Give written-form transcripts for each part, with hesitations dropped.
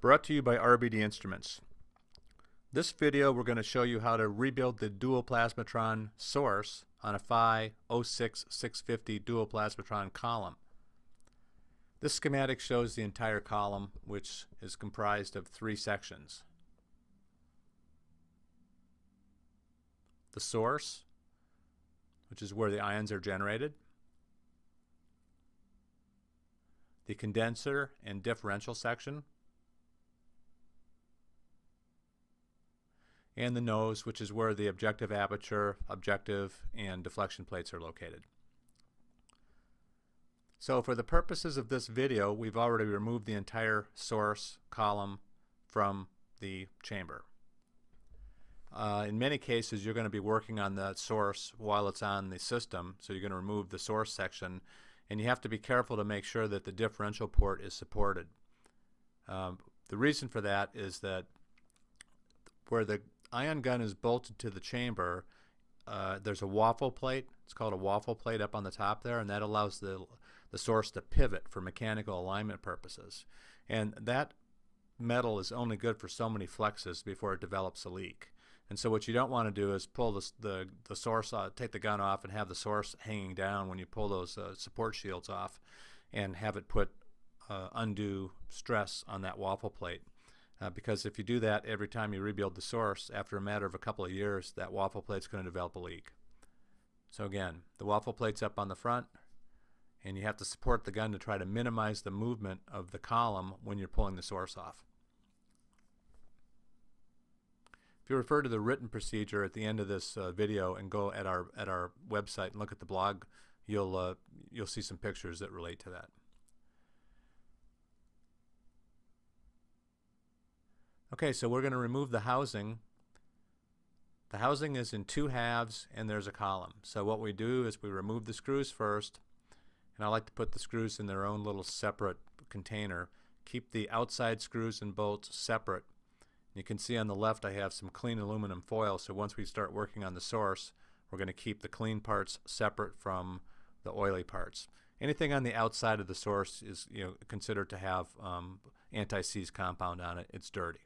Brought to you by RBD Instruments. This video we're going to show you how to rebuild the Duoplasmatron source on a Phi 06650 Duoplasmatron column. This schematic shows the entire column, which is comprised of three sections. The source, which is where the ions are generated. The condenser and differential section. And the nose, which is where the objective aperture, objective, and deflection plates are located. So for the purposes of this video, we've already removed the entire source column from the chamber. In many cases, you're going to be working on the source while it's on the system, so you're going to remove the source section, and you have to be careful to make sure that the differential port is supported. The reason for that is that where the ion gun is bolted to the chamber, there's a waffle plate. It's called a waffle plate up on the top there, and that allows the source to pivot for mechanical alignment purposes. And that metal is only good for so many flexes before it develops a leak. And so what you don't want to do is pull the source, take the gun off and have the source hanging down when you pull those support shields off, and have it put undue stress on that waffle plate. Because if you do that every time you rebuild the source, after a matter of a couple of years, that waffle plate's going to develop a leak. So again, the waffle plate's up on the front, and you have to support the gun to try to minimize the movement of the column when you're pulling the source off. If you refer to the written procedure at the end of this video and go at our website and look at the blog, you'll see some pictures that relate to that. Okay, so we're going to remove the housing. The housing is in two halves and there's a column. So what we do is we remove the screws first, and I like to put the screws in their own little separate container. Keep the outside screws and bolts separate. You can see on the left I have some clean aluminum foil, so once we start working on the source, we're going to keep the clean parts separate from the oily parts. Anything on the outside of the source is considered to have anti-seize compound on it. It's dirty.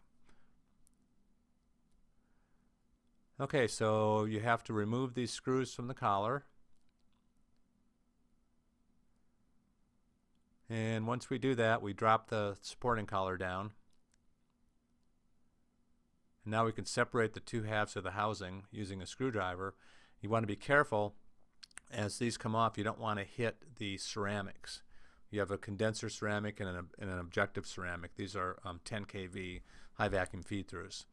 Okay, so you have to remove these screws from the collar. And once we do that, we drop the supporting collar down. And now we can separate the two halves of the housing using a screwdriver. You want to be careful as these come off. You don't want to hit the ceramics. You have a condenser ceramic and an objective ceramic. These are 10 kV high vacuum feed-throughs.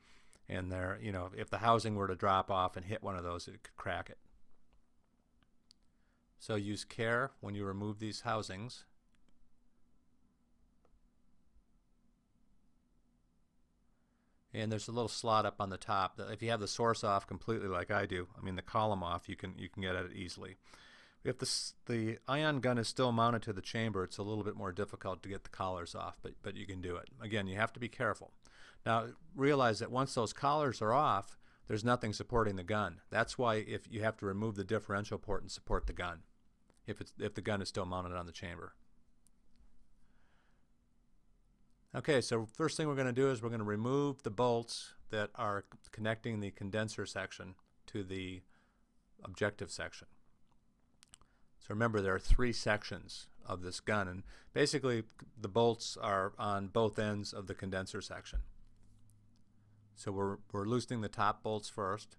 And they're, if the housing were to drop off and hit one of those, it could crack it. So use care when you remove these housings. And there's a little slot up on the top. If you have the source off completely like I do, the column off, you can get at it easily. If the ion gun is still mounted to the chamber, it's a little bit more difficult to get the collars off, but you can do it. Again, you have to be careful. Now realize that once those collars are off, there's nothing supporting the gun. That's why if you have to remove the differential port and support the gun, if the gun is still mounted on the chamber. Okay, so first thing we're going to do is we're going to remove the bolts that are connecting the condenser section to the objective section. So remember, there are three sections of this gun, and basically the bolts are on both ends of the condenser section. So we're loosening the top bolts first.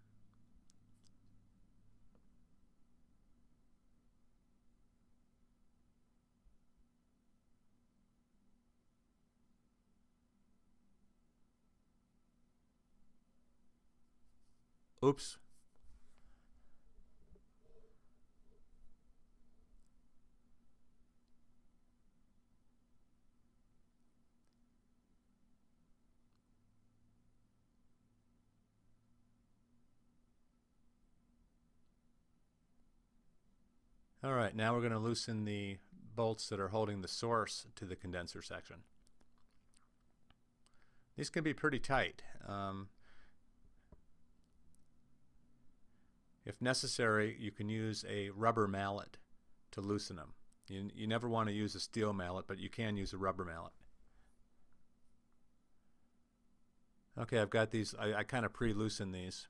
Oops. Alright, now we're going to loosen the bolts that are holding the source to the condenser section. These can be pretty tight. If necessary, you can use a rubber mallet to loosen them. You never want to use a steel mallet, but you can use a rubber mallet. Okay, I've got these, I kind of pre-loosen these.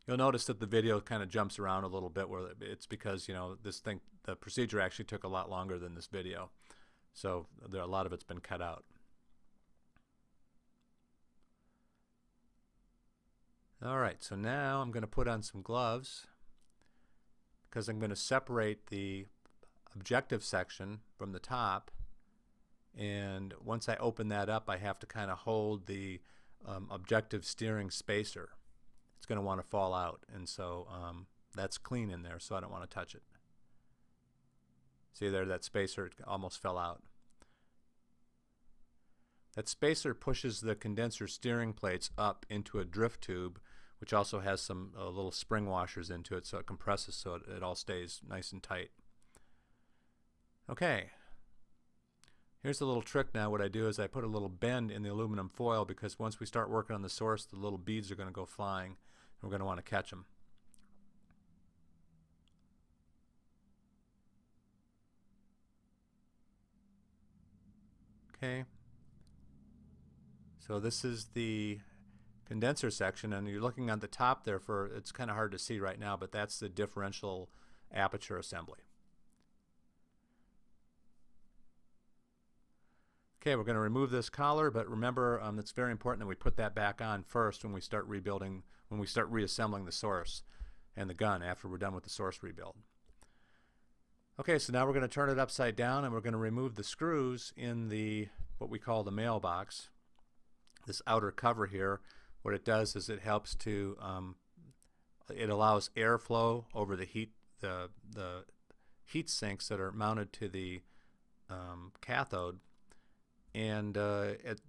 You'll notice that the video kind of jumps around a little bit, where it's because, you know, the procedure actually took a lot longer than this video. So a lot of it's been cut out. Alright, so now I'm going to put on some gloves because I'm going to separate the objective section from the top, and once I open that up I have to kind of hold the objective steering spacer. It's going to want to fall out, and so that's clean in there, so I don't want to touch it. See there, that spacer almost fell out. That spacer pushes the condenser steering plates up into a drift tube, which also has some little spring washers into it, so it compresses so it all stays nice and tight. Okay, here's a little trick now. What I do is I put a little bend in the aluminum foil, because once we start working on the source, the little beads are going to go flying, and we're going to want to catch them. Okay, so this is the condenser section, and you're looking at the top there it's kind of hard to see right now, but that's the differential aperture assembly. Okay, we're going to remove this collar, but remember it's very important that we put that back on first when we start reassembling the source and the gun after we're done with the source rebuild. Okay, so now we're going to turn it upside down, and we're going to remove the screws in what we call the mailbox. This outer cover here, what it does is it helps to it allows airflow over the heat sinks that are mounted to the cathode, and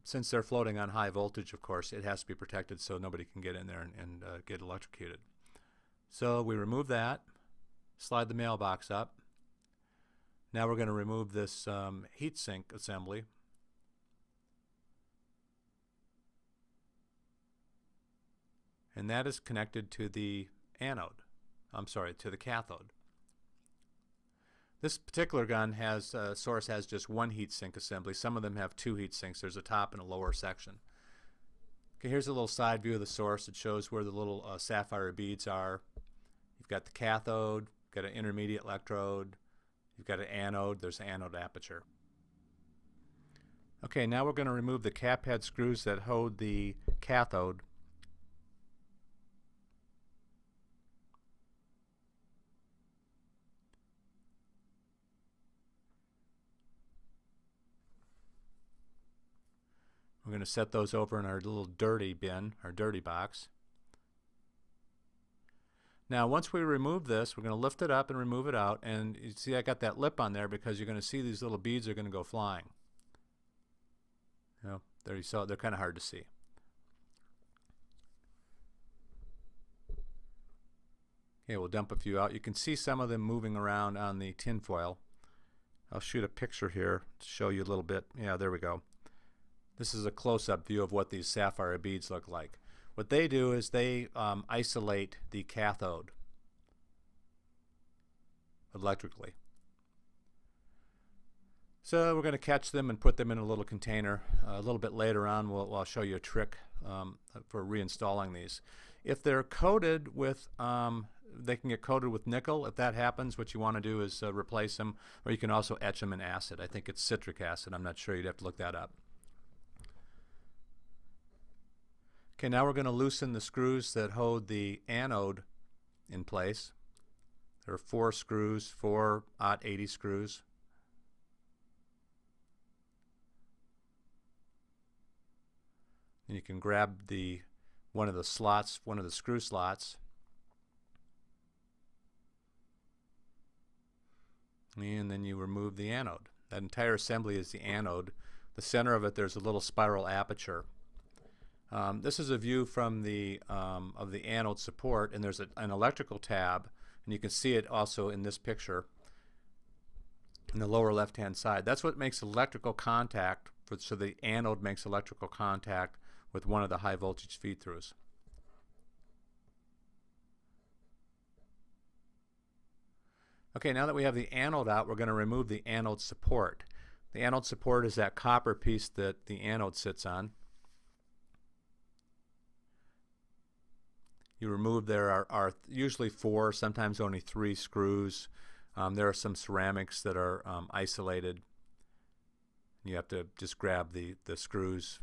since they're floating on high voltage, of course, it has to be protected so nobody can get in there and get electrocuted. So we remove that, slide the mailbox up. Now we're going to remove this heatsink assembly. And that is connected to the anode. To the cathode. This particular gun source has just one heatsink assembly. Some of them have two heat sinks. There's a top and a lower section. Okay, here's a little side view of the source. It shows where the little sapphire beads are. You've got the cathode, you've got an intermediate electrode, you've got an anode, there's an anode aperture. Okay, now we're going to remove the cap head screws that hold the cathode. We're going to set those over in our little dirty bin, our dirty box. Now once we remove this, we're going to lift it up and remove it out, and you see I got that lip on there because you're going to see these little beads are going to go flying. You know, there you saw, they're kind of hard to see. Okay, we'll dump a few out. You can see some of them moving around on the tin foil. I'll shoot a picture here to show you a little bit. Yeah, there we go. This is a close-up view of what these sapphire beads look like. What they do is they isolate the cathode electrically. So we're going to catch them and put them in a little container. A little bit later on I'll show you a trick for reinstalling these. If they're coated with, they can get coated with nickel. If that happens, what you want to do is replace them, or you can also etch them in acid. I think it's citric acid. I'm not sure. You'd have to look that up. Okay, now we're going to loosen the screws that hold the anode in place. There are 4 screws, 4 aught-80 screws. And you can grab one of the screw slots, and then you remove the anode. That entire assembly is the anode. The center of it, there's a little spiral aperture. This is a view from of the anode support, and there's an electrical tab, and you can see it also in this picture in the lower left hand side. That's what makes electrical contact, so the anode makes electrical contact with one of the high voltage feed throughs. Okay, now that we have the anode out, we're going to remove the anode support. The anode support is that copper piece that the anode sits on. you remove there are usually 4, sometimes only 3 screws. There are some ceramics that are isolated. You have to just grab the screws.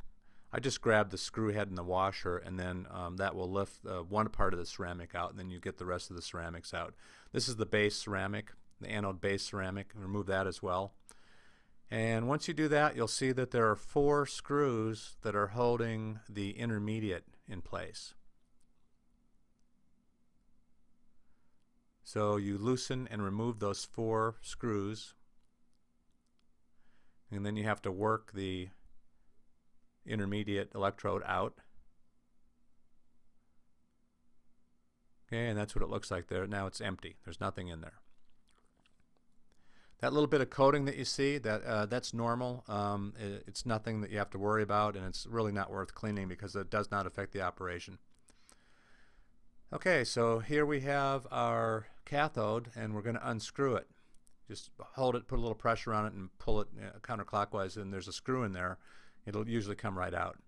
I just grab the screw head in the washer, and then that will lift one part of the ceramic out, and then you get the rest of the ceramics out. This is the base ceramic, the anode base ceramic. Remove that as well. And once you do that, you'll see that there are 4 screws that are holding the intermediate in place. So you loosen and remove those 4 screws, and then you have to work the intermediate electrode out. Okay, and that's what it looks like there. Now it's empty. There's nothing in there. That little bit of coating that you see, that's normal. It's nothing that you have to worry about, and it's really not worth cleaning because it does not affect the operation. Okay, so here we have our cathode, and we're going to unscrew it. Just hold it, put a little pressure on it, and pull it counterclockwise, and there's a screw in there. It'll usually come right out.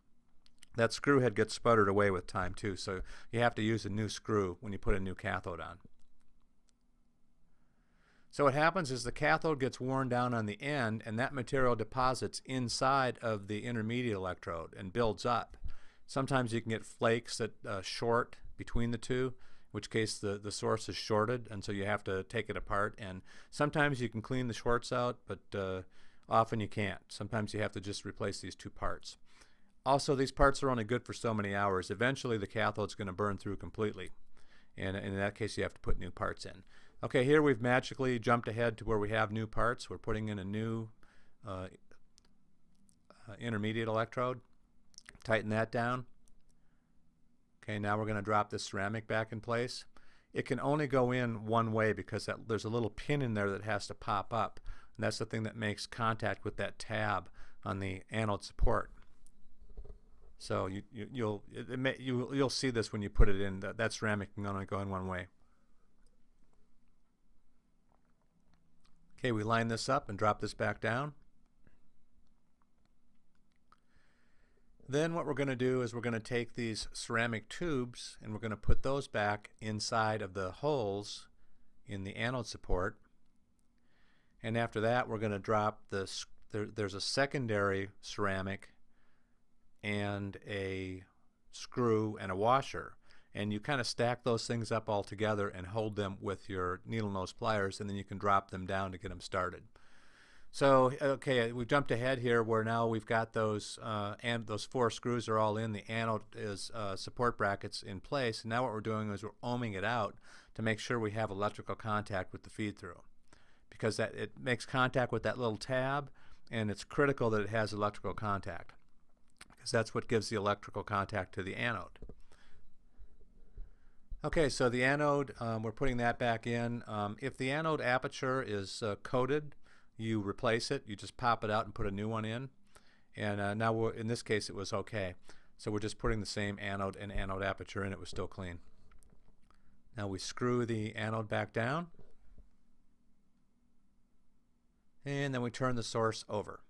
That screw head gets sputtered away with time too, so you have to use a new screw when you put a new cathode on. So what happens is the cathode gets worn down on the end, and that material deposits inside of the intermediate electrode and builds up. Sometimes you can get flakes that short between the two, in which case the source is shorted, and so you have to take it apart. And sometimes you can clean the shorts out, but often you can't. Sometimes you have to just replace these 2 parts. Also, these parts are only good for so many hours. Eventually the cathode's going to burn through completely, and in that case you have to put new parts in. Okay, here we've magically jumped ahead to where we have new parts. We're putting in a new intermediate electrode. Tighten that down. Okay, now we're going to drop this ceramic back in place. It can only go in one way because there's a little pin in there that has to pop up, and that's the thing that makes contact with that tab on the anode support. So you'll see this when you put it in. That ceramic can only go in one way. Okay, we line this up and drop this back down. Then what we're going to do is we're going to take these ceramic tubes and we're going to put those back inside of the holes in the anode support. And after that we're going to drop there's a secondary ceramic and a screw and a washer. And you kind of stack those things up all together and hold them with your needle nose pliers, and then you can drop them down to get them started. So okay, we've jumped ahead here where now we've got those and those 4 screws are all in. The anode is support brackets in place, and now what we're doing is we're ohming it out to make sure we have electrical contact with the feed through, because it makes contact with that little tab, and it's critical that it has electrical contact because that's what gives the electrical contact to the anode. Okay, so the anode, we're putting that back in. If the anode aperture is coated, you replace it. You just pop it out and put a new one in. And now in this case it was okay. So we're just putting the same anode and anode aperture in. It was still clean. Now we screw the anode back down. And then we turn the source over.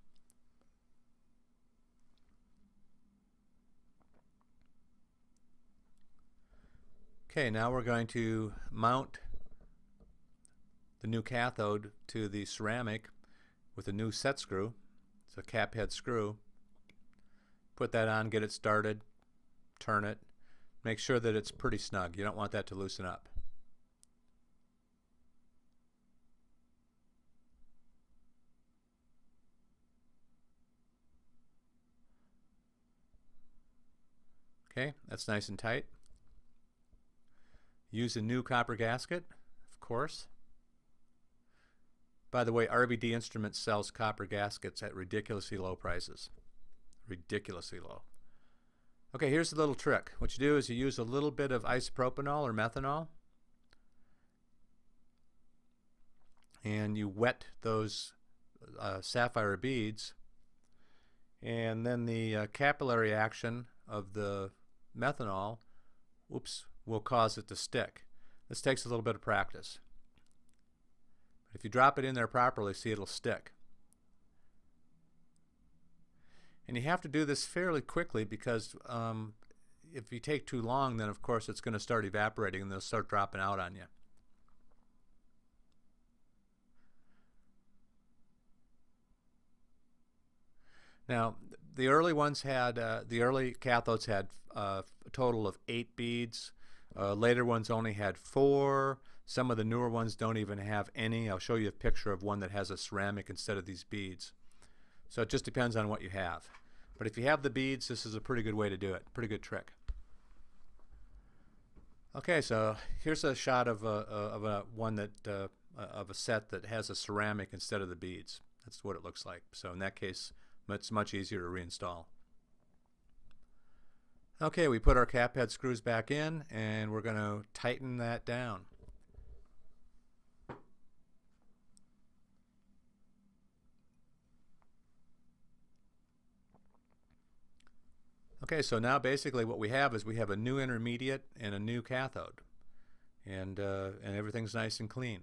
Okay, now we're going to mount the new cathode to the ceramic with a new set screw. It's a cap head screw. Put that on, get it started, turn it. Make sure that it's pretty snug. You don't want that to loosen up. Okay, that's nice and tight. Use a new copper gasket, of course. By the way, RBD Instruments sells copper gaskets at ridiculously low prices. Ridiculously low. Okay, here's the little trick. What you do is you use a little bit of isopropanol or methanol, and you wet those sapphire beads, and then the capillary action of the methanol will cause it to stick. This takes a little bit of practice. But if you drop it in there properly, see, it'll stick. And you have to do this fairly quickly because if you take too long, then of course it's going to start evaporating and they'll start dropping out on you. Now, the early ones had, the early cathodes had a total of 8 beads. Later ones only had 4. Some of the newer ones don't even have any. I'll show you a picture of one that has a ceramic instead of these beads. So it just depends on what you have. But if you have the beads, this is a pretty good way to do it. Pretty good trick. Okay, so here's a shot of a set that has a ceramic instead of the beads. That's what it looks like. So in that case, it's much easier to reinstall. Okay, we put our cap head screws back in and we're going to tighten that down. Okay, so now basically what we have is we have a new intermediate and a new cathode, and everything's nice and clean.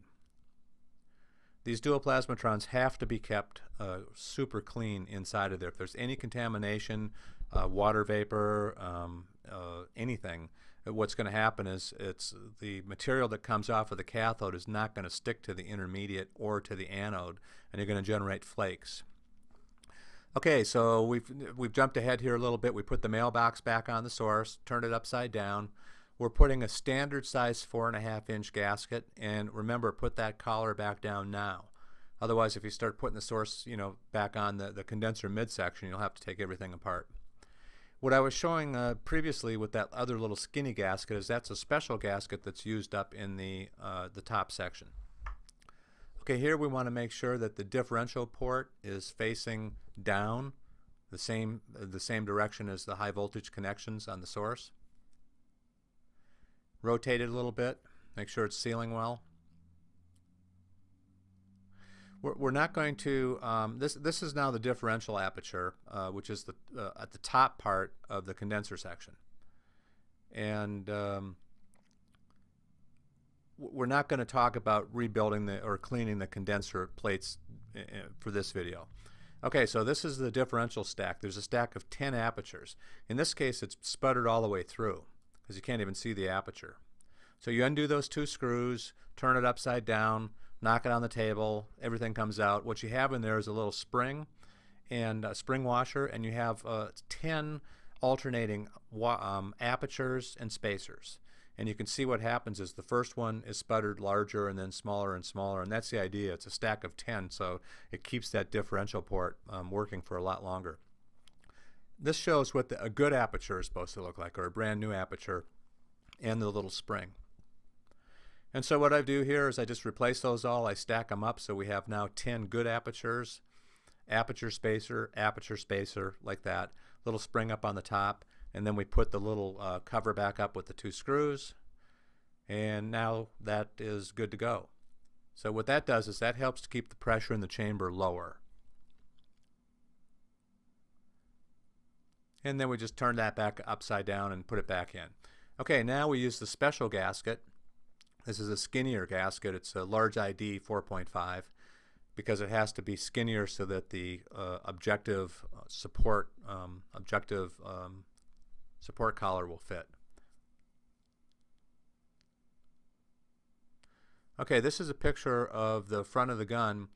These duoplasmatrons have to be kept super clean inside of there. If there's any contamination, water vapor, anything, what's going to happen is the material that comes off of the cathode is not going to stick to the intermediate or to the anode, and you're going to generate flakes. Okay, so we've jumped ahead here a little bit. We put the mailbox back on the source, turned it upside down. We're putting a standard size 4.5-inch gasket, and remember, put that collar back down now. Otherwise, if you start putting the source, back on the condenser midsection, you'll have to take everything apart. What I was showing previously with that other little skinny gasket is that's a special gasket that's used up in the top section. Okay, here we want to make sure that the differential port is facing down, the same direction as the high voltage connections on the source. Rotate it a little bit, make sure it's sealing well. We're not going to, this is now the differential aperture, which is at the top part of the condenser section. And we're not going to talk about rebuilding or cleaning the condenser plates for this video. Okay, so this is the differential stack. There's a stack of 10 apertures. In this case, it's sputtered all the way through because you can't even see the aperture. So you undo those 2 screws, turn it upside down, knock it on the table, everything comes out. What you have in there is a little spring and a spring washer, and you have 10 alternating apertures and spacers. And you can see what happens is the first one is sputtered larger and then smaller and smaller, and that's the idea. It's a stack of 10, so it keeps that differential port working for a lot longer. This shows what a good aperture is supposed to look like, or a brand new aperture, and the little spring. And so what I do here is I just replace those all. I stack them up so we have now 10 good apertures, aperture spacer, like that, little spring up on the top, and then we put the little cover back up with the 2 screws, and now that is good to go. So what that does is that helps to keep the pressure in the chamber lower. And then we just turn that back upside down and put it back in. Okay, now we use the special gasket. This is a skinnier gasket. It's a large ID 4.5 because it has to be skinnier so that the objective support collar will fit. Okay, this is a picture of the front of the gun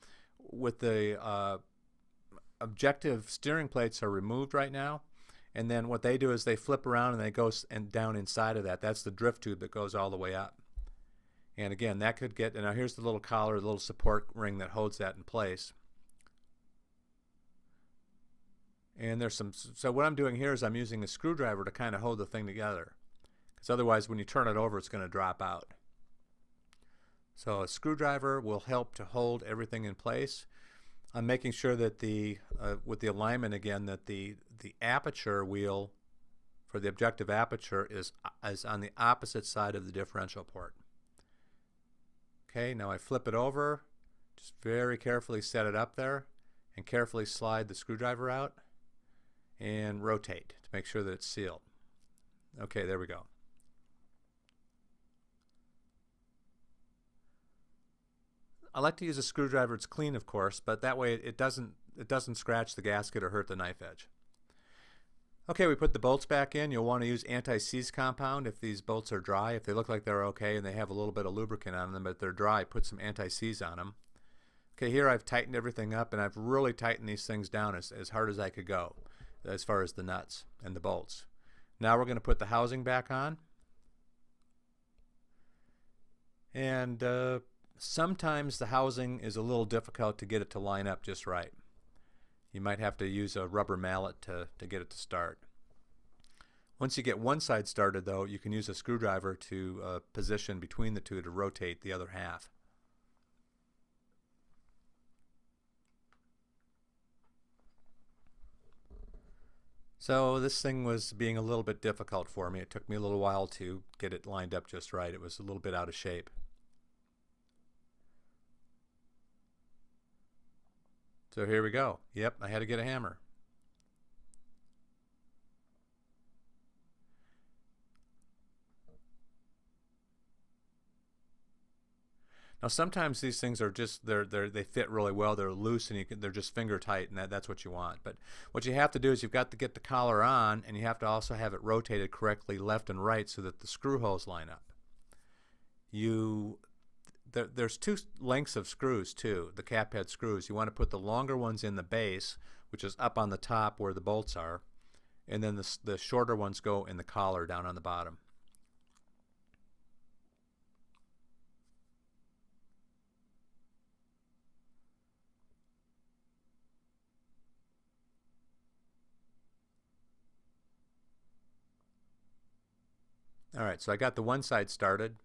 with the objective steering plates are removed right now, and then what they do is they flip around and they go down inside of that. That's the drift tube that goes all the way up. And again, that could get, and now here's the little collar, the little support ring that holds that in place. And there's so what I'm doing here is I'm using a screwdriver to kind of hold the thing together, because otherwise when you turn it over it's going to drop out. So a screwdriver will help to hold everything in place. I'm making sure that with the alignment again, that the aperture wheel for the objective aperture is on the opposite side of the differential port. Okay, now I flip it over, just very carefully set it up there, and carefully slide the screwdriver out and rotate to make sure that it's sealed. Okay, there we go. I like to use a screwdriver that's clean, of course, but that way it doesn't scratch the gasket or hurt the knife edge. Okay, we put the bolts back in. You'll want to use anti-seize compound if these bolts are dry. If they look like they're okay and they have a little bit of lubricant on them, but if they're dry, put some anti-seize on them. Okay, here I've tightened everything up, and I've really tightened these things down as hard as I could go as far as the nuts and the bolts. Now we're going to put the housing back on. And sometimes the housing is a little difficult to get it to line up just right. You might have to use a rubber mallet to get it to start. Once you get one side started, though, you can use a screwdriver to position between the two to rotate the other half. So this thing was being a little bit difficult for me. It took me a little while to get it lined up just right. It was a little bit out of shape. So here we go. Yep, I had to get a hammer. Now sometimes these things are just they fit really well. They're loose and they're just finger tight, and that's what you want. But what you have to do is you've got to get the collar on, and you have to also have it rotated correctly left and right so that the screw holes line up. There's two lengths of screws too, the cap head screws. You want to put the longer ones in the base, which is up on the top where the bolts are, and then the shorter ones go in the collar down on the bottom. Alright, so I got the one side started.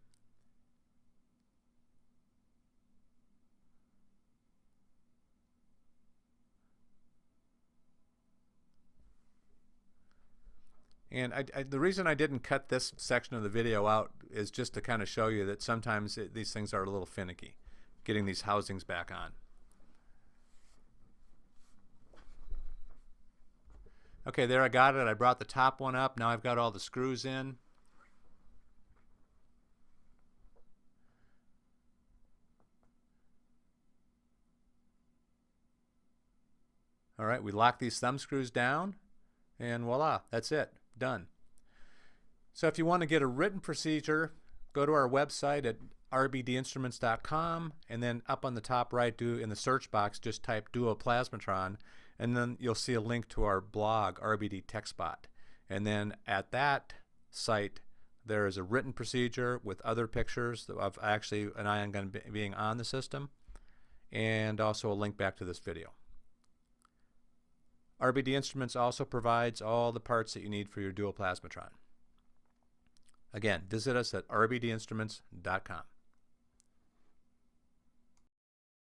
And the reason I didn't cut this section of the video out is just to kind of show you that sometimes these things are a little finicky, getting these housings back on. Okay, there I got it. I brought the top one up. Now I've got all the screws in. Alright, we lock these thumb screws down, and voila, that's it. Done. So if you want to get a written procedure, go to our website at rbdinstruments.com, and then up on the top right, in the search box, just type Duoplasmatron, and then you'll see a link to our blog, RBD TechSpot. And then at that site, there is a written procedure with other pictures of actually an ion gun being on the system, and also a link back to this video. RBD Instruments also provides all the parts that you need for your Duoplasmatron. Again, visit us at rbdinstruments.com.